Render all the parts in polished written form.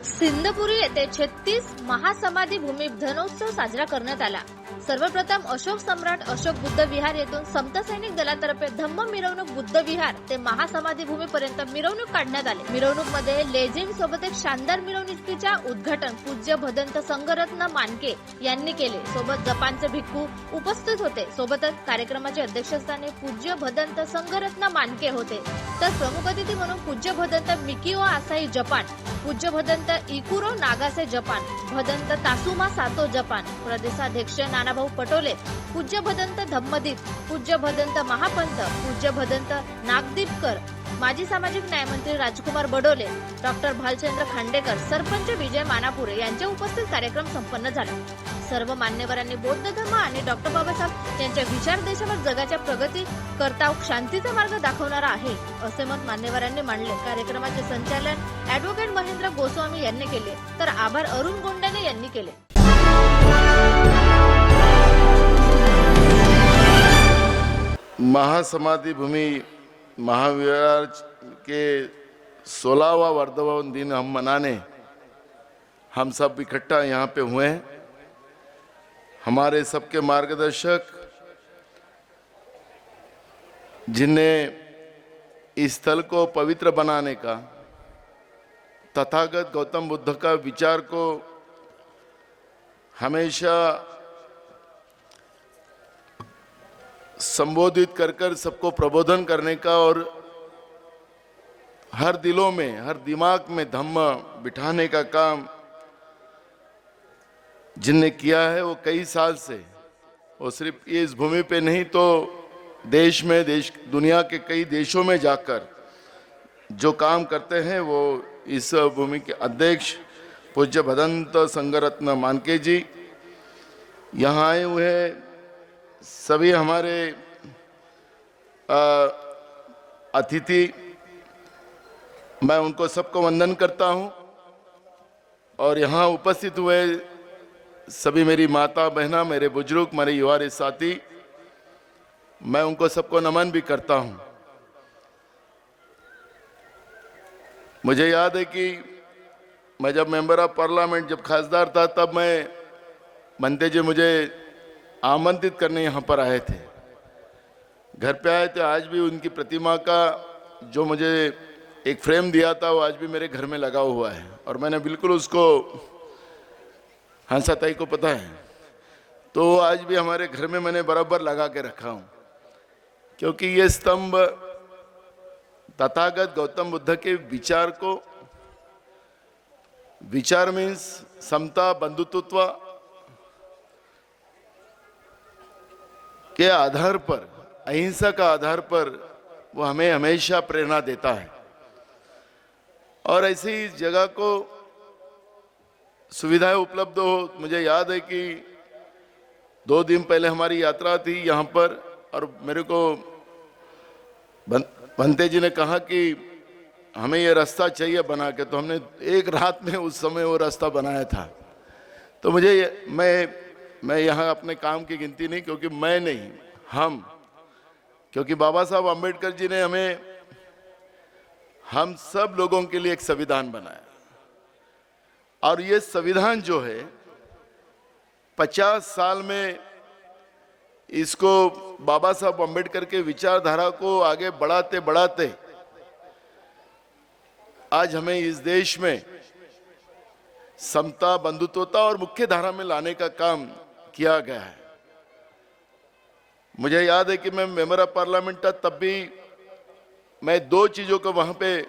सिंधपुरी येथे 36 महासमाधी भूमी धनोत्सव साजरा करण्यात आला। सर्वप्रथम अशोक सम्राट अशोक बुद्ध विहार येथून समता सैनिक दलातर्फे धम्म मिरवणूक बुद्ध विहार ते महासमाधी भूमी पर्यंत मिरवणूक काढण्यात आली। मिरवणूक मध्ये लेझिम सोबत एक शानदार मिरवणुकीच्या उद्घाटन पूज्य भदंत संघरत्न मानके यांनी केले। सोबत जपानचे भिक्खू उपस्थित होते। सोबतच कार्यक्रमाचे अध्यक्षस्थानी पूज्य भदंत संघरत्न मानके होते। तर प्रमुख अतिथी म्हणून पूज्य भदंत मिकिओ आसाई जपान, पूज्य भदंत इकुरो नागासे जपान, भदंत तासुमा सातो जपान, प्रदेशाध्यक्ष नानाभाऊ पटोले, पूज्य भदंत धम्मदीप, पूज्य भदंत महापंत, पूज्य भदंत नागदीपकर, माजी सामाजिक न्यायमंत्री राजकुमार बडोले, डॉक्टर भालचंद्र खांडेकर, सरपंच विजय मानापुरे यांच्या उपस्थित कार्यक्रम संपन्न झाला। सर्व मान्यवरांनी बौद्ध धर्म आणि डॉक्टर बाबासाहेब यांच्या विचार देशावर जगाच्या प्रगती करता शांतीचा मार्ग दाखवणारा आहे असे मत मान्यवरांनी मांडले। कार्यक्रमाचे संचालन ॲडव्होकेट महेंद्र गोस्वामी यांनी केले, तर आभार अरुण गोंडाने यांनी केले। महासमाधि भूमि महाविहार के 16वां वर्धापन दिन हम मनाने हम सब इकट्ठा यहाँ पे हुए हैं। हमारे सबके मार्गदर्शक जिन्हें इस स्थल को पवित्र बनाने का, तथागत गौतम बुद्ध का विचार को हमेशा संबोधित कर कर सबको प्रबोधन करने का और हर दिलों में, हर दिमाग में धम्म बिठाने का काम जिनने किया है वो कई साल से, वो सिर्फ इस भूमि पे नहीं तो देश में, दुनिया के कई देशों में जाकर जो काम करते हैं वो इस भूमि के अध्यक्ष पूज्य भदंत संघरत्न मानके जी यहाँ आए हुए हैं। सभी हमारे अतिथि, मैं उनको सबको वंदन करता हूँ। और यहाँ उपस्थित हुए सभी मेरी माता बहना, मेरे बुजुर्ग, मेरे युवा साथी, मैं उनको सबको नमन भी करता हूँ। मुझे याद है कि मैं जब मेंबर ऑफ पार्लियामेंट, जब खासदार था, तब मैं बनते जी मुझे आमंत्रित करने यहाँ पर आए थे, घर पे आए थे। आज भी उनकी प्रतिमा का जो मुझे एक फ्रेम दिया था वो आज भी मेरे घर में लगा हुआ है और मैंने बिल्कुल उसको, हंसा ताई को पता है, तो आज भी हमारे घर में मैंने बराबर लगा के रखा हूँ, क्योंकि ये स्तंभ तथागत गौतम बुद्ध के विचार को, विचार मीन्स समता, बंधुत्व के आधार पर, अहिंसा का आधार पर वो हमें हमेशा प्रेरणा देता है। और ऐसी जगह को सुविधाएं उपलब्ध हो, मुझे याद है कि 2 दिन पहले हमारी यात्रा थी यहाँ पर और मेरे को भंते जी ने कहा कि हमें ये रास्ता चाहिए बना के, तो हमने एक रात में उस समय वो रास्ता बनाया था। तो मुझे, मैं यहाँ अपने काम की गिनती नहीं, क्योंकि मैं नहीं, हम, क्योंकि बाबा साहब अम्बेडकर जी ने हम सब लोगों के लिए एक संविधान बनाया और ये संविधान जो है 50 साल में इसको बाबा साहब अम्बेडकर के विचारधारा को आगे बढ़ाते बढ़ाते आज हमें इस देश में समता, बंधुत्वता और मुख्य धारा में लाने का काम किया गया है। मुझे याद है कि मैं मेंबर ऑफ पार्लियामेंट था, तब भी मैं 2 चीजों को वहां पे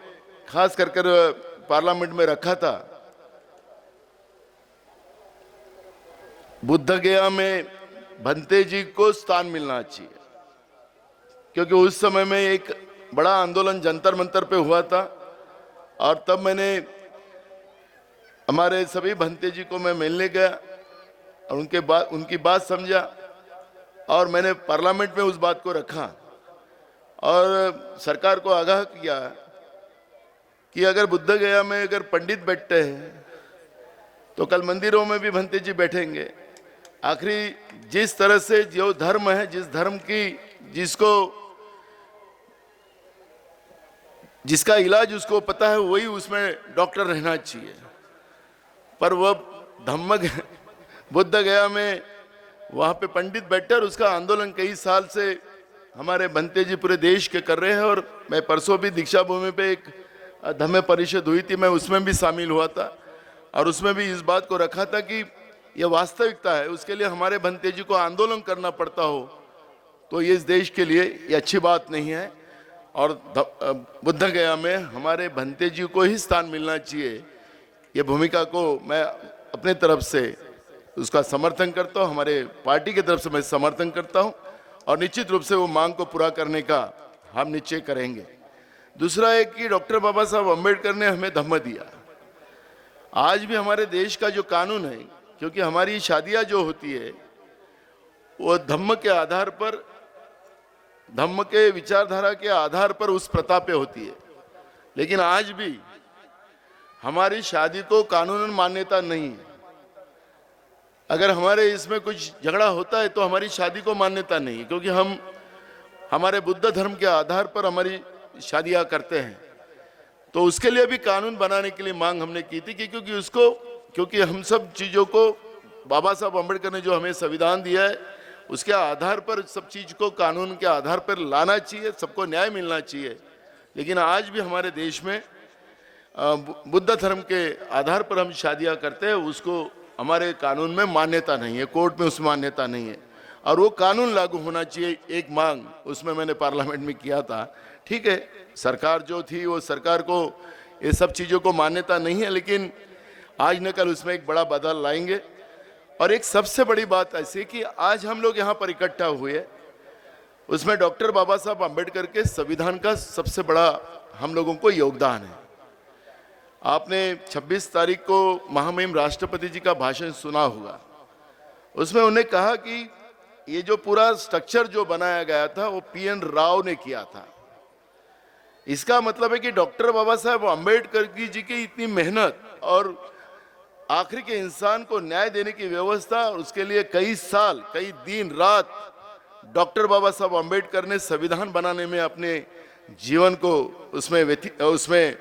खास कर पार्लियामेंट में रखा था। बुद्ध गया में भंते जी को स्थान मिलना चाहिए, क्योंकि उस समय में एक बड़ा आंदोलन जंतर मंतर पे हुआ था और तब मैंने हमारे सभी भंते जी को मैं मिलने गया और उनकी बात समझा और मैंने पार्लियामेंट में उस बात को रखा और सरकार को आगाह किया कि अगर बुद्ध गया में अगर पंडित बैठते हैं तो कल मंदिरों में भी भंते जी बैठेंगे आखिरी जिस तरह से जो धर्म है, जिस धर्म की जिसका इलाज उसको पता है, वही उसमें डॉक्टर रहना चाहिए। पर वह धम्म बुद्ध गया में वहाँ पे पंडित बैठे और उसका आंदोलन कई साल से हमारे भंते जी पूरे देश के कर रहे हैं। और मैं परसों भी दीक्षा भूमि पे एक धम्म परिषद हुई थी, मैं उसमें भी शामिल हुआ था और उसमें भी इस बात को रखा था कि यह वास्तविकता है, उसके लिए हमारे भंते जी को आंदोलन करना पड़ता हो तो ये इस देश के लिए ये अच्छी बात नहीं है। और बुद्ध गया में हमारे भंते जी को ही स्थान मिलना चाहिए, ये भूमिका को मैं अपने तरफ से उसका समर्थन करता हूँ, हमारे पार्टी की तरफ से मैं समर्थन करता हूँ और निश्चित रूप से वो मांग को पूरा करने का हम निश्चय करेंगे। दूसरा है कि डॉक्टर बाबा साहब अम्बेडकर ने हमें धम्म दिया। आज भी हमारे देश का जो कानून है, क्योंकि हमारी शादियां जो होती है वो धम्म के आधार पर, धम्म के विचारधारा के आधार पर उस प्रथा पे होती है, लेकिन आज भी हमारी शादी को कानूनन मान्यता नहीं है। अगर हमारे इसमें कुछ झगड़ा होता है तो हमारी शादी को मान्यता नहीं है, क्योंकि हम हमारे बुद्ध धर्म के आधार पर हमारी शादियां करते हैं। तो उसके लिए भी कानून बनाने के लिए मांग हमने की थी कि क्योंकि हम सब चीज़ों को बाबा साहब अम्बेडकर ने जो हमें संविधान दिया है उसके आधार पर सब चीज़ को कानून के आधार पर लाना चाहिए, सबको न्याय मिलना चाहिए। लेकिन आज भी हमारे देश में बुद्ध धर्म के आधार पर हम शादियां करते हैं, उसको हमारे कानून में मान्यता नहीं है, कोर्ट में उसमें मान्यता नहीं है और वो कानून लागू होना चाहिए। एक मांग उसमें मैंने पार्लियामेंट में किया था। ठीक है, सरकार जो थी वो सरकार को ये सब चीज़ों को मान्यता नहीं है, लेकिन आज न कल उसमें एक बड़ा बदलाव लाएंगे। और एक सबसे बड़ी बात ऐसी कि आज हम लोग यहाँ पर इकट्ठा हुए, उसमें डॉक्टर बाबा साहब अम्बेडकर के संविधान का सबसे बड़ा हम लोगों को योगदान है। आपने 26 तारीख को महामहिम राष्ट्रपति जी का भाषण सुना होगा, उसमें उन्हें कहा कि ये जो पूरा स्ट्रक्चर जो बनाया गया था वो PN राव ने किया था। इसका मतलब है कि डॉक्टर बाबा साहब अम्बेडकर जी की इतनी मेहनत और आखिर के इंसान को न्याय देने की व्यवस्था, और उसके लिए कई साल कई दिन रात डॉक्टर बाबा साहब अम्बेडकर ने संविधान बनाने में अपने जीवन को उसमें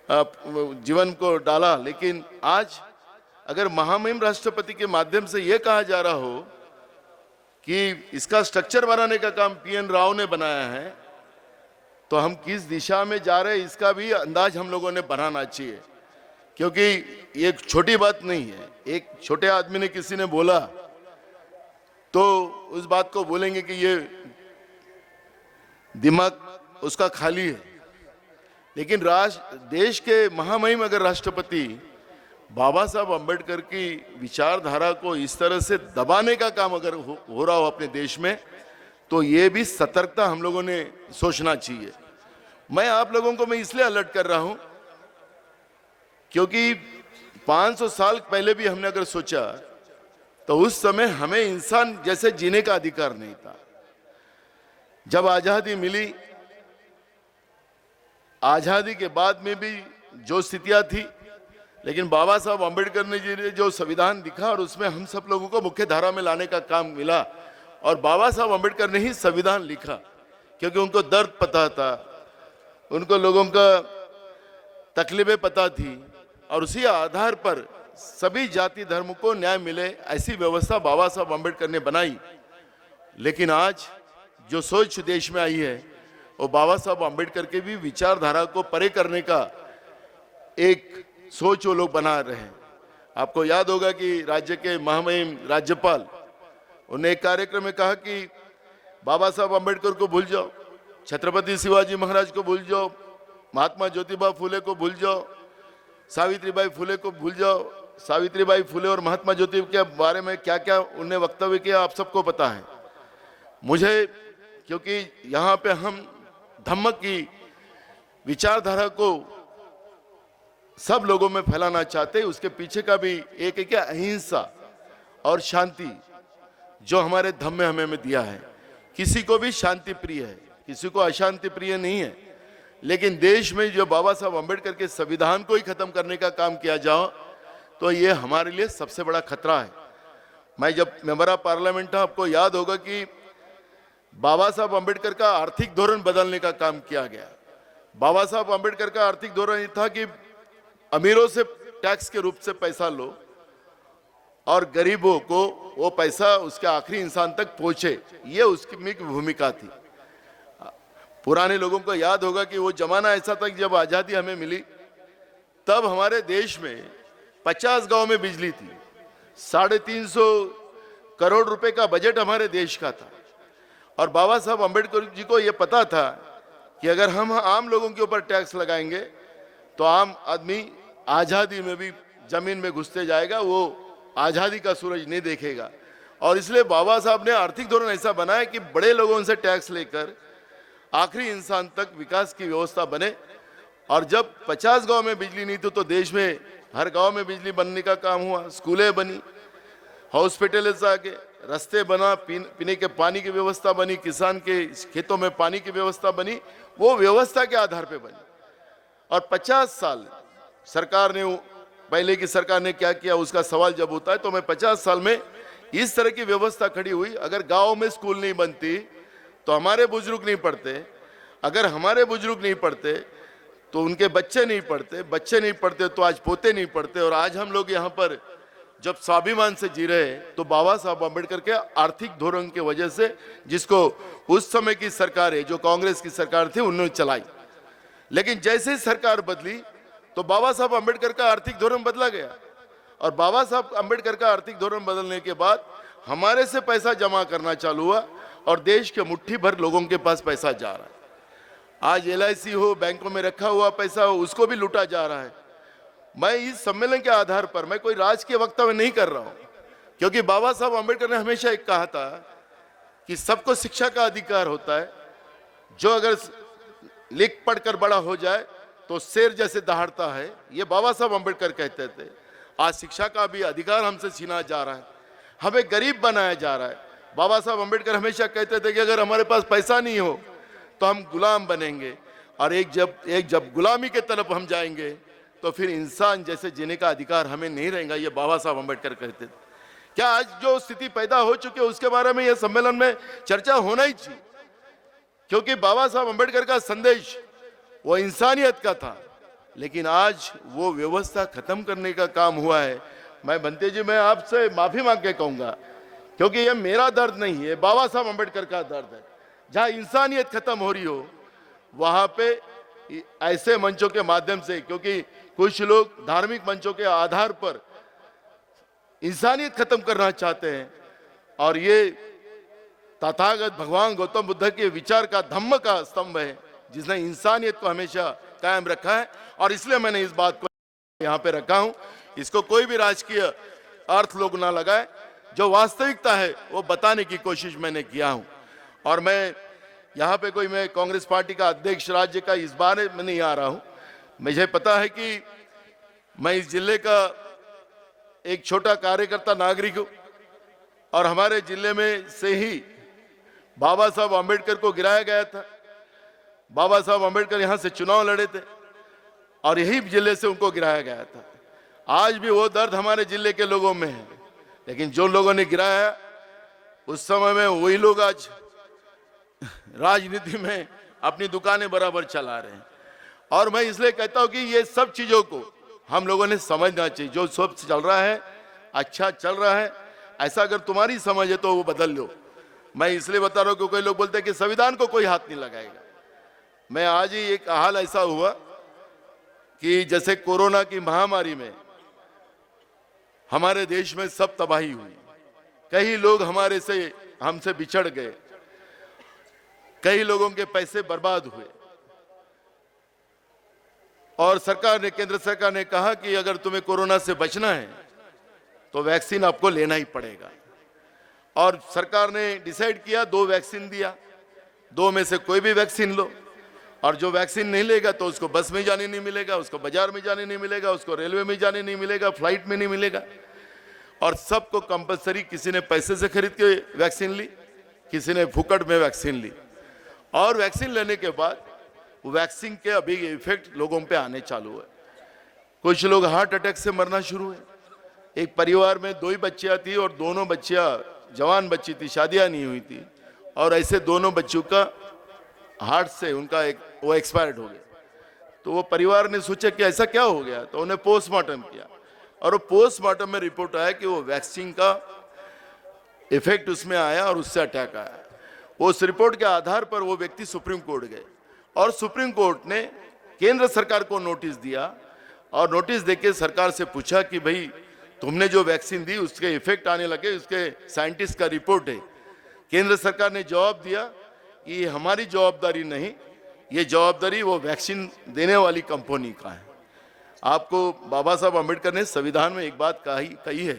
जीवन को डाला। लेकिन आज अगर महामहिम राष्ट्रपति के माध्यम से यह कहा जा रहा हो कि इसका स्ट्रक्चर बनाने का काम PN राव ने बनाया है, तो हम किस दिशा में जा रहे हैं इसका भी अंदाज हम लोगों ने बनाना चाहिए। क्योंकि ये छोटी बात नहीं है, एक छोटे आदमी ने किसी ने बोला तो उस बात को बोलेंगे कि ये दिमाग उसका खाली है। लेकिन देश के महामहिम अगर राष्ट्रपति बाबा साहब अम्बेडकर की विचारधारा को इस तरह से दबाने का काम अगर हो रहा हो अपने देश में, तो ये भी सतर्कता हम लोगों ने सोचना चाहिए। मैं आप लोगों को मैं इसलिए अलर्ट कर रहा हूं क्योंकि 500 साल पहले भी हमने अगर सोचा तो उस समय हमें इंसान जैसे जीने का अधिकार नहीं था। जब आजादी मिली, आजादी के बाद में भी जो स्थितियां थी, लेकिन बाबा साहब अम्बेडकर ने जी ने जो संविधान दिखा और उसमें हम सब लोगों को मुख्य धारा में लाने का काम मिला। और बाबा साहब अम्बेडकर ने ही संविधान लिखा क्योंकि उनको दर्द पता था, उनको लोगों का तकलीफें पता थी और उसी आधार पर सभी जाति धर्म को न्याय मिले ऐसी व्यवस्था बाबा साहब अम्बेडकर ने बनाई। लेकिन आज जो सोच देश में आई है वो बाबा साहब अम्बेडकर के भी विचारधारा को परे करने का एक सोच वो लोग बना रहे हैं। आपको याद होगा कि राज्य के महामहिम राज्यपाल उन्हें एक कार्यक्रम में कहा कि बाबा साहब अम्बेडकर को भूल जाओ, छत्रपति शिवाजी महाराज को भूल जाओ, महात्मा ज्योतिबा फुले को भूल जाओ, सावित्रीबाई फुले को भूल जाओ। सावित्रीबाई फुले और महात्मा ज्योतिबा के बारे में क्या क्या उन्हें वक्तव्य किया आप सबको पता है। मुझे क्योंकि यहाँ पे हम धम्म की विचारधारा को सब लोगों में फैलाना चाहते हैं, उसके पीछे का भी एक है क्या अहिंसा और शांति जो हमारे धम्म में हमें दिया है। किसी को भी शांति प्रिय है, किसी को अशांति प्रिय नहीं है। लेकिन देश में जो बाबा साहब अम्बेडकर के संविधान को ही खत्म करने का काम किया जाओ तो ये हमारे लिए सबसे बड़ा खतरा है। मैं जब मेंबर ऑफ पार्लियामेंट था, आपको याद होगा कि बाबा साहब अंबेडकर का आर्थिक धोरण बदलने का काम किया गया। बाबा साहब अंबेडकर का आर्थिक धोरण ये था कि अमीरों से टैक्स के रूप से पैसा लो और गरीबों को वो पैसा उसके आखिरी इंसान तक पहुंचे, ये उसकी भूमिका थी। पुराने लोगों को याद होगा कि वो जमाना ऐसा था कि जब आजादी हमें मिली तब हमारे देश में 50 गांव में बिजली थी, 350 करोड़ रुपए का बजट हमारे देश का था। और बाबा साहब अंबेडकर जी को ये पता था कि अगर हम आम लोगों के ऊपर टैक्स लगाएंगे तो आम आदमी आजादी में भी जमीन में घुसते जाएगा, वो आजादी का सूरज नहीं देखेगा। और इसलिए बाबा साहब ने आर्थिक धोरण ऐसा बनाया कि बड़े लोगों से टैक्स लेकर आखिरी इंसान तक विकास की व्यवस्था बने। और जब 50 गांव में बिजली नहीं थी तो देश में हर गांव में बिजली बनने का काम हुआ, स्कूलें बनी, हॉस्पिटल्स आ गए, रास्ते बना, पीने के पानी की व्यवस्था बनी, किसान के खेतों में पानी की व्यवस्था बनी, वो व्यवस्था के आधार पे बनी। और 50 साल सरकार ने, पहले की सरकार ने क्या किया उसका सवाल जब होता है तो मैं 50 साल में इस तरह की व्यवस्था खड़ी हुई। अगर गांव में स्कूल नहीं बनती तो हमारे बुजुर्ग नहीं पढ़ते, अगर हमारे बुजुर्ग नहीं पढ़ते तो उनके बच्चे नहीं पढ़ते, बच्चे नहीं पढ़ते तो आज पोते नहीं पढ़ते। और आज हम लोग यहाँ पर जब स्वाभिमान से जी रहे हैं तो बाबा साहब अम्बेडकर के आर्थिक धोरण की वजह से, जिसको उस समय की सरकार है जो कांग्रेस की सरकार थी उन्होंने चलाई। लेकिन जैसे ही सरकार बदली तो बाबा साहब अम्बेडकर का आर्थिक धोरण बदला गया। और बाबा साहब अम्बेडकर का आर्थिक धोरण बदलने के बाद हमारे से पैसा जमा करना चालू हुआ और देश के मुट्ठी भर लोगों के पास पैसा जा रहा है। आज LIC हो, बैंकों में रखा हुआ पैसा हो, उसको भी लूटा जा रहा है। मैं इस सम्मेलन के आधार पर, मैं कोई राजकीय वक्तव्य नहीं कर रहा हूं, क्योंकि बाबा साहब अम्बेडकर ने हमेशा एक कहा था कि सबको शिक्षा का अधिकार होता है, जो अगर लिख पढ़कर बड़ा हो जाए तो शेर जैसे दहाड़ता है, ये बाबा साहब अम्बेडकर कहते थे। आज शिक्षा का भी अधिकार हमसे छीना जा रहा है, हमें गरीब बनाया जा रहा है। बाबा साहब अम्बेडकर हमेशा कहते थे कि अगर हमारे पास पैसा नहीं हो तो हम गुलाम बनेंगे, और एक जब गुलामी के तरफ हम जाएंगे तो फिर इंसान जैसे जीने का अधिकार हमें नहीं रहेगा, ये बाबा साहब अम्बेडकर कहते थे। क्या आज जो स्थिति पैदा हो चुकी है उसके बारे में यह सम्मेलन में चर्चा होना ही चाहिए, क्योंकि बाबा साहब अम्बेडकर का संदेश वो इंसानियत का था, लेकिन आज वो व्यवस्था खत्म करने का काम हुआ है। मैं बंते जी, मैं आपसे माफी मांग के कहूंगा, क्योंकि ये मेरा दर्द नहीं है, बाबा साहब अम्बेडकर का दर्द है। जहां इंसानियत खत्म हो रही हो वहां पे ऐसे मंचों के माध्यम से, क्योंकि कुछ लोग धार्मिक मंचों के आधार पर इंसानियत खत्म करना चाहते हैं, और ये तथागत भगवान गौतम बुद्ध के विचार का धम्म का स्तंभ है जिसने इंसानियत को हमेशा कायम रखा है। और इसलिए मैंने इस बात को यहाँ पे रखा हूं। इसको कोई भी राजकीय अर्थ लोग ना लगाए, जो वास्तविकता है वो बताने की कोशिश मैंने किया हूं। और मैं यहाँ पे कोई, मैं कांग्रेस पार्टी का अध्यक्ष राज्य का इस बारे में नहीं आ रहा हूं। मुझे पता है कि मैं इस जिले का एक छोटा कार्यकर्ता नागरिक हूं, और हमारे जिले में से ही बाबा साहब अम्बेडकर को गिराया गया था। बाबा साहब अम्बेडकर यहाँ से चुनाव लड़े थे और यही जिले से उनको गिराया गया था। आज भी वो दर्द हमारे जिले के लोगों में है, लेकिन जो लोगों ने गिराया उस समय में वही लोग आज राजनीति में अपनी दुकानें बराबर चला रहे हैं। और मैं इसलिए कहता हूं कि ये सब चीजों को हम लोगों ने समझना चाहिए। जो सब चल रहा है अच्छा चल रहा है, ऐसा अगर तुम्हारी समझ है तो वो बदल लो। मैं इसलिए बता रहा हूं क्योंकि लोग बोलते हैं कि संविधान को कोई हाथ नहीं लगाएगा। मैं आज ही एक हाल ऐसा हुआ कि जैसे कोरोना की महामारी में हमारे देश में सब तबाही हुई, कई लोग हमसे बिछड़ गए, कई लोगों के पैसे बर्बाद हुए, और केंद्र सरकार ने कहा कि अगर तुम्हें कोरोना से बचना है तो वैक्सीन आपको लेना ही पड़ेगा। और सरकार ने डिसाइड किया, 2 वैक्सीन दिया, 2 में से कोई भी वैक्सीन लो। और जो वैक्सीन नहीं लेगा तो उसको बस में जाने नहीं मिलेगा, उसको बाजार में जाने नहीं मिलेगा, उसको रेलवे में जाने नहीं मिलेगा, फ्लाइट में नहीं मिलेगा। और सबको कंपलसरी, किसी ने पैसे से खरीद के वैक्सीन ली, किसी ने फुकट में वैक्सीन ली। और वैक्सीन लेने के बाद वैक्सीन के अभी इफेक्ट लोगों पे आने चालू है। कुछ लोग हार्ट अटैक से मरना शुरू है, एक परिवार में 2 ही बच्चियां थी और दोनों बच्चियां जवान बच्ची थी, शादियां नहीं हुई थी, और ऐसे दोनों बच्चों का हार्ट से वो एक्सपायर्ड हो गए। तो वो परिवार ने सोचा कि ऐसा क्या हो गया, तो उन्हें पोस्टमार्टम किया और वो पोस्टमार्टम में रिपोर्ट आया कि वो वैक्सीन का इफेक्ट उसमें आया और उससे अटैक आया। उस रिपोर्ट के आधार पर वो व्यक्ति सुप्रीम कोर्ट गए और सुप्रीम कोर्ट ने केंद्र सरकार को नोटिस दिया और नोटिस देके सरकार से पूछा कि भाई तुमने जो वैक्सीन दी उसके इफेक्ट आने लगे, उसके साइंटिस्ट का रिपोर्ट है। केंद्र सरकार ने जवाब दिया कि ये हमारी जवाबदारी नहीं, ये जवाबदारी वो वैक्सीन देने वाली कंपनी का है। आपको बाबा साहब अम्बेडकर ने संविधान में एक बात कही है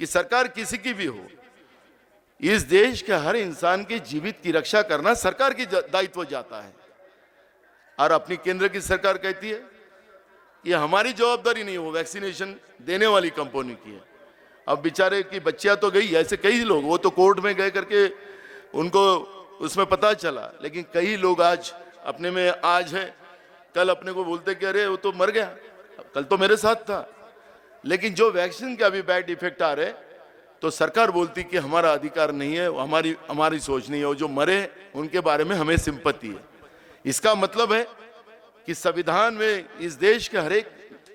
कि सरकार किसी की भी हो, इस देश के हर इंसान के जीवित की रक्षा करना सरकार की दायित्व जाता है। और अपनी केंद्र की सरकार कहती है ये हमारी जवाबदारी नहीं, वो वैक्सीनेशन देने वाली कंपनी की है। अब बेचारे की बच्चियां तो गई, ऐसे कई लोग, वो तो कोर्ट में गए करके उनको उसमें पता चला, लेकिन कई लोग आज अपने में आज है, कल अपने को बोलते कि अरे वो तो मर गया, कल तो मेरे साथ था। लेकिन जो वैक्सीन के अभी बैड इफेक्ट आ रहे तो सरकार बोलती कि हमारा अधिकार नहीं है, हमारी सोच नहीं है, वो जो मरे उनके बारे में हमें सिंपत्ति है। इसका मतलब है कि संविधान में इस देश के हर एक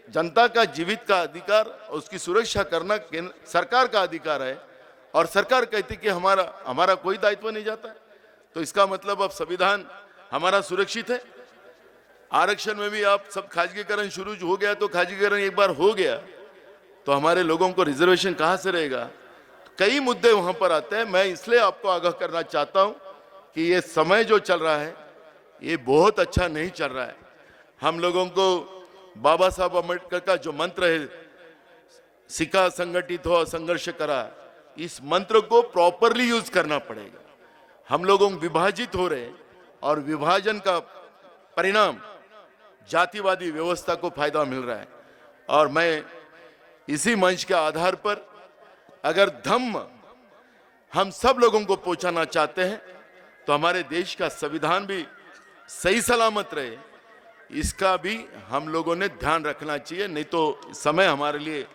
जनता का जीवित का अधिकार, उसकी सुरक्षा करना सरकार का अधिकार है और सरकार कहती कि हमारा कोई दायित्व नहीं जाता है। तो इसका मतलब अब संविधान हमारा सुरक्षित है। आरक्षण में भी आप सब खाजगीकरण शुरू हो गया, तो खाजगीकरण एक बार हो गया तो हमारे लोगों को रिजर्वेशन कहाँ से रहेगा। कई मुद्दे वहां पर आते हैं। मैं इसलिए आपको आगाह करना चाहता हूं कि ये समय जो चल रहा है ये बहुत अच्छा नहीं चल रहा है। हम लोगों को बाबा साहब अम्बेडकर का जो मंत्र है, सिखा संगठित हो संघर्ष करा, इस मंत्र को प्रॉपरली यूज करना पड़ेगा। हम लोगों विभाजित हो रहे और विभाजन का परिणाम जातिवादी व्यवस्था को फायदा मिल रहा है। और मैं इसी मंच के आधार पर अगर धम्म हम सब लोगों को पहुंचाना चाहते हैं तो हमारे देश का संविधान भी सही सलामत रहे, इसका भी हम लोगों ने ध्यान रखना चाहिए, नहीं तो समय हमारे लिए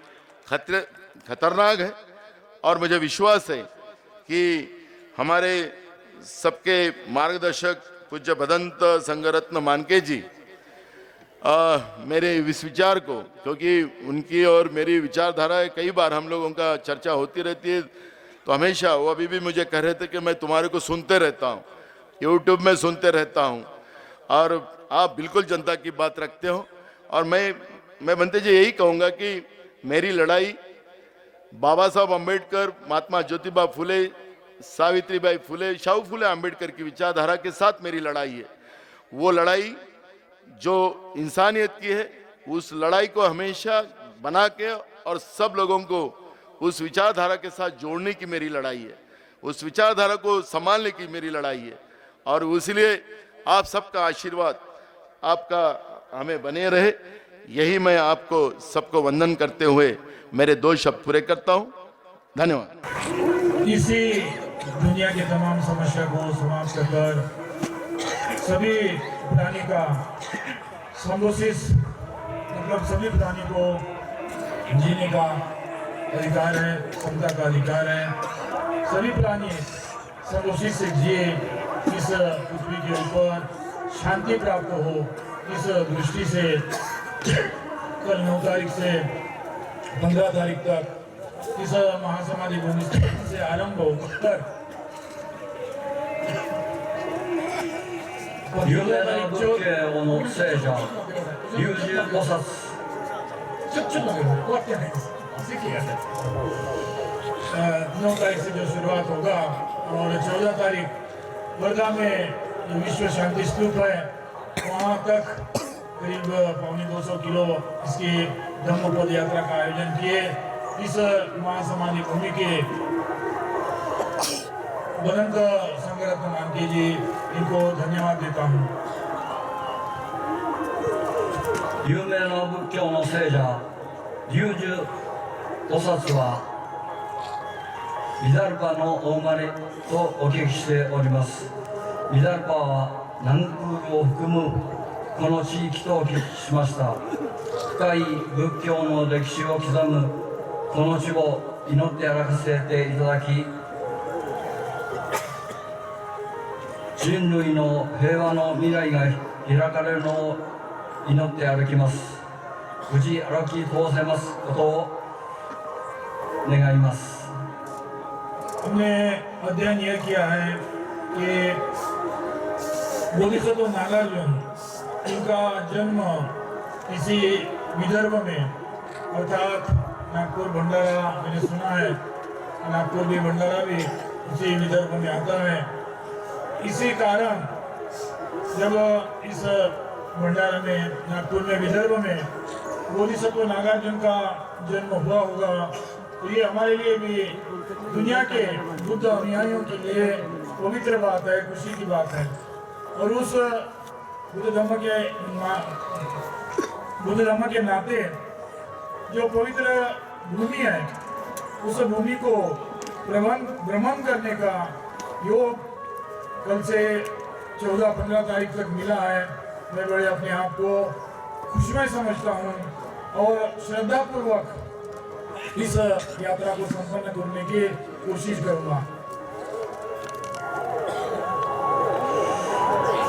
खतरनाक है। और मुझे विश्वास है कि हमारे सबके मार्गदर्शक पूज्य भदंत संघरत्न मानके जी मेरे इस विचार को, क्योंकि उनकी और मेरी विचारधारा कई बार हम लोगों का चर्चा होती रहती है, तो हमेशा वो अभी भी मुझे कह रहे थे कि मैं तुम्हारे को सुनते रहता हूँ, यूट्यूब में सुनते रहता हूँ और आप बिल्कुल जनता की बात रखते हो। और मैं बनते जी यही कहूँगा कि मेरी लड़ाई बाबा साहब अम्बेडकर, महात्मा ज्योतिबा फुले, सावित्रीबाई फुले, शाहू फुले अम्बेडकर की विचारधारा के साथ मेरी लड़ाई है। वो लड़ाई जो इंसानियत की है, उस लड़ाई को हमेशा बना के और सब लोगों को उस विचारधारा के साथ जोड़ने की मेरी लड़ाई है, उस विचारधारा को संभालने की मेरी लड़ाई है। और इसलिए आप सबका आशीर्वाद आपका हमें बने रहे, यही मैं आपको सबको वंदन करते हुए मेरे 2 शब्द पूरे करता हूं। धन्यवाद। इसी दुनिया की तमाम समस्या को समाप्त कर सभी प्राणी का सिम्बोसिस, मतलब सभी प्राणी को जीने का अधिकार है, क्षमता का अधिकार है। सभी प्राणी सिम्बोसिस से जिए, इस पृथ्वी के ऊपर शांति प्राप्त हो, इस दृष्टि से कल 9 तारीख से 15 तारीख तक इस महासमाधि भूमि से आरंभ होकर 夢の仏教の聖者、龍樹菩薩。ちょっと待って終わってないです。席が9 तारीख से जो शुरुआत होगा और 14 तारीख वर्धा में विश्व शांति स्तूप है, वहाँ तक करीब 250 किलो इसकी धम्म पद यात्रा का आयोजन किए। इस महासमाधि भूमि के भदंत संघरत्न मानके जी, इनको धन्यवाद देता हूँ। 有名な仏教の聖者、龍樹菩薩はビダルパのお生まれとお聞きしております。ビダルパは南空を含むこの地域とお聞きしました。深い仏教の歴史を刻むこの地を祈って歩かせていただき、人類の平和の未来が開かれるのを祈って歩きます。無事歩き通せますことを願います。 हमने अध्ययन यह किया है कि बोधिसत्व नागार्जुन इनका जन्म इसी विदर्भ में अर्थात नागपुर भंडारा, मैंने सुना है नागपुर भी भंडारा भी इसी विदर्भ में आता है। इसी कारण जब इस भंडारा में नागपुर में विदर्भ में बोधिसत्व नागार्जुन का जन्म हुआ होगा तो ये हमारे लिए भी दुनिया के बुद्ध अनुयायियों के लिए पवित्र बात है, खुशी की बात है। और उस बुद्ध धर्म के नाते जो पवित्र भूमि है उस भूमि को भ्रमण करने का योग कल से 14-15 तारीख तक मिला है। मैं बड़े अपने आप को खुशमय समझता हूँ और श्रद्धापूर्वक इस यात्रा को संपन्न करने की कोशिश करूँगा।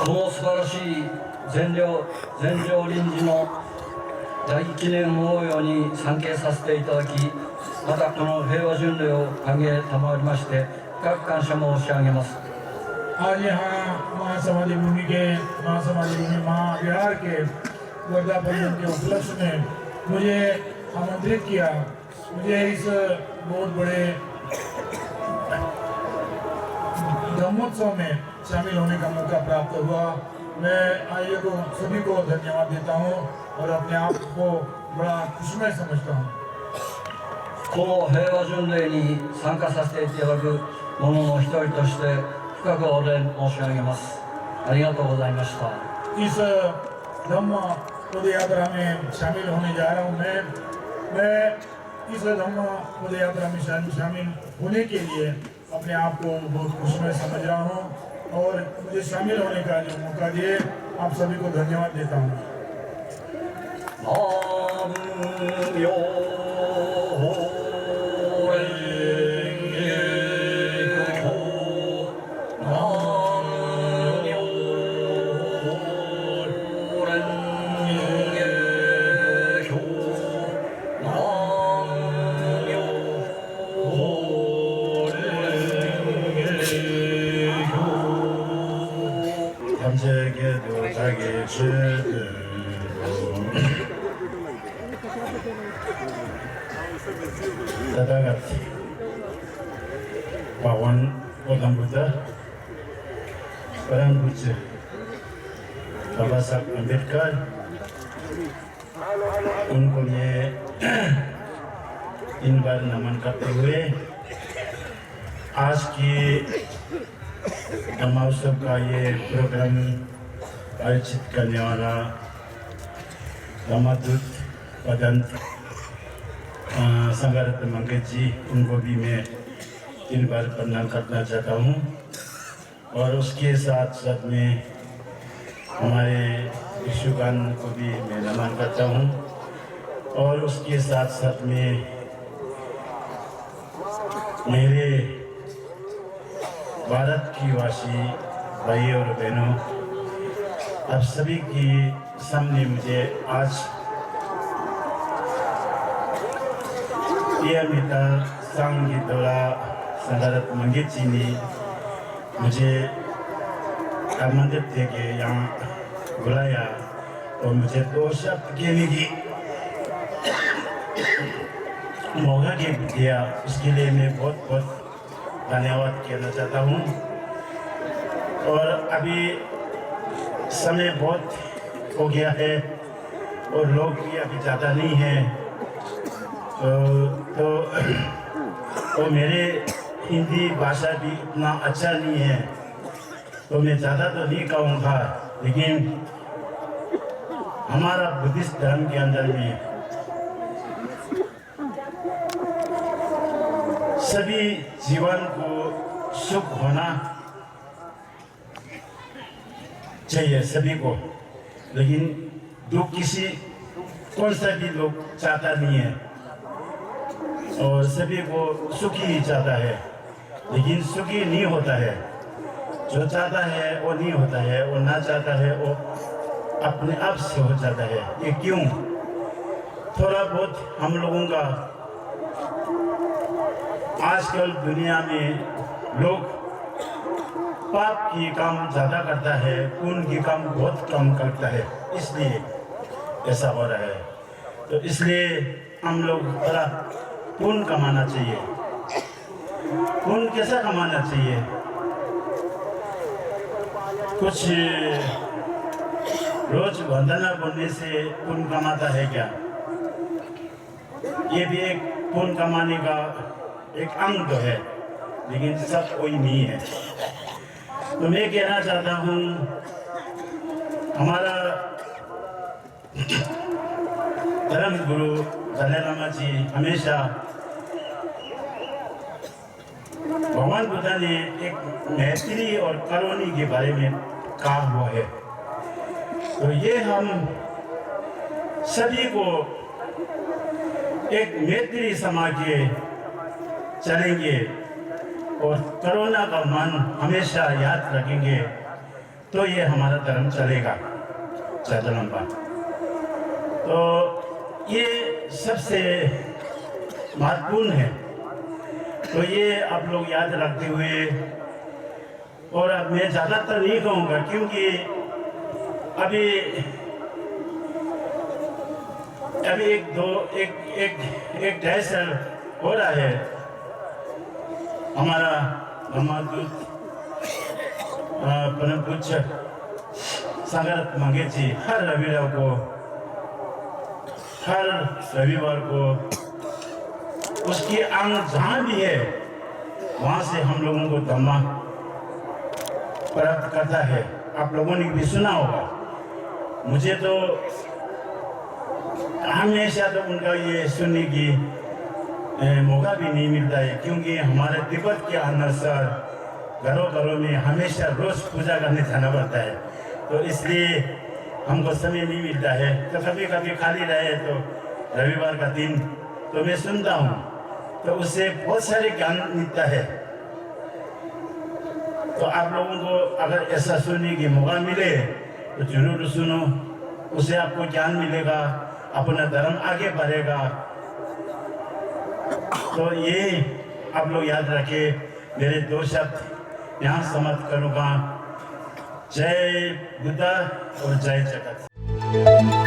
この素晴らしい全上臨時の大記念法要に参詣させていただき、またこの平和巡礼を歓迎賜りまして深く感謝申し上げます。 आज यहाँ महासमाधि भूमि महाविहार के वर्धापन के उपलक्ष्य में मुझे आमंत्रित किया। मुझे इस बहुत बड़े धर्मोत्सव में शामिल होने का मौका प्राप्त हुआ। मैं आइए को सभी को धन्यवाद देता हूँ और अपने आप को बड़ा खुशमय समझता हूँ। この平和巡礼に参加させていただく者の一人として深くお礼申し上げます。ありがとうございました。 इस धम्म पद यात्रा में शामिल होने जा रहा हूँ। मैं इस धम्म पद यात्रा में शामिल होने के लिए अपने आप को बहुत खुशमय समझ रहा हूँ और मुझे शामिल होने का जो मौका दिए आप सभी को धन्यवाद देता हूँ। तथागत पावन गौतम बुद्ध परम पूज्य बाबा साहब अम्बेडकर, उनको मैं इन बार नमन करते हुए आज की धम्मोत्सव का ये प्रोग्राम आयोजित करने वाला धम्मदूत पदंत संगारत मंगेश जी, उनको भी मैं 3 बार प्रणाम करना चाहता हूँ और उसके साथ साथ में हमारे विश्वगान को भी मैं नमन करता हूँ और उसके साथ साथ में मेरे भारत की वासी भाई और बहनों, आप सभी की सामने मुझे आज यह नेता संगीतोला संगारत मंगेश जी ने मुझे आमंत्रित थे कि यहाँ बुलाया और मुझे 2 शब्द कहने की मौका दिया। उसके लिए मैं बहुत बहुत धन्यवाद कहना चाहता हूँ। और अभी समय बहुत हो गया है और लोग भी अभी ज़्यादा नहीं हैं, तो मेरे हिंदी भाषा भी इतना अच्छा नहीं है, तो मैं ज़्यादा तो नहीं कहूँगा, लेकिन हमारा बुद्धिस्ट धर्म के अंदर में सभी जीवन को सुख होना चाहिए सभी को, लेकिन दुख किसी कौन सा भी लोग चाहता नहीं है। और सभी को सुखी चाहता है, लेकिन सुखी नहीं होता है। जो चाहता है वो नहीं होता है, वो ना चाहता है वो अपने आप से हो जाता है। ये क्यों? थोड़ा बहुत हम लोगों का आजकल दुनिया में लोग पाप की काम ज़्यादा करता है, पुण्य की काम बहुत कम करता है, इसलिए ऐसा हो रहा है। तो इसलिए हम लोग थोड़ा पुण्य कमाना चाहिए। पुण्य कैसा कमाना चाहिए? कुछ रोज वंदना बोलने से पुण्य कमाता है क्या? ये भी एक पुण्य कमाने का एक अंग तो है, लेकिन सब कोई नहीं है। तो मैं कहना चाहता हूँ, हमारा धर्म गुरु दलाई लामा जी हमेशा भगवान बुद्ध ने एक मैत्री और करुणा के बारे में कहा हुआ है। तो ये हम सभी को एक मैत्री समा के चलेंगे और करुणा का मन हमेशा याद रखेंगे, तो ये हमारा धर्म चलेगा ज़्यादा लंबा। तो ये सबसे महत्वपूर्ण है। तो ये आप लोग याद रखते हुए, और अब मैं ज़्यादातर नहीं कहूँगा क्योंकि अभी एक 2.5 साल हो रहा है। हमारा धर्मदूत परम पूज्य सागर मंगे जी हर रविवार को उसकी अंग जहाँ भी है वहाँ से हम लोगों को धम्मा प्राप्त करता है। आप लोगों ने भी सुना होगा। मुझे तो हमेशा तो उनका ये सुनने की मौका भी नहीं मिलता है, क्योंकि हमारे तिब्बत के अनुसार घरों में हमेशा रोज पूजा करने जाना पड़ता है। तो इसलिए हमको समय नहीं मिलता है। तो कभी कभी खाली रहे तो रविवार का दिन तो मैं सुनता हूँ, तो उससे बहुत सारे ज्ञान मिलता है। तो आप लोगों को अगर ऐसा सुनने की मौका मिले तो जरूर सुनो, उससे आपको ज्ञान मिलेगा, अपना धर्म आगे बढ़ेगा। तो ये आप लोग याद रखें। मेरे 2 शब्द यहाँ समाप्त करूँगा। जय बुद्ध और जय जगत।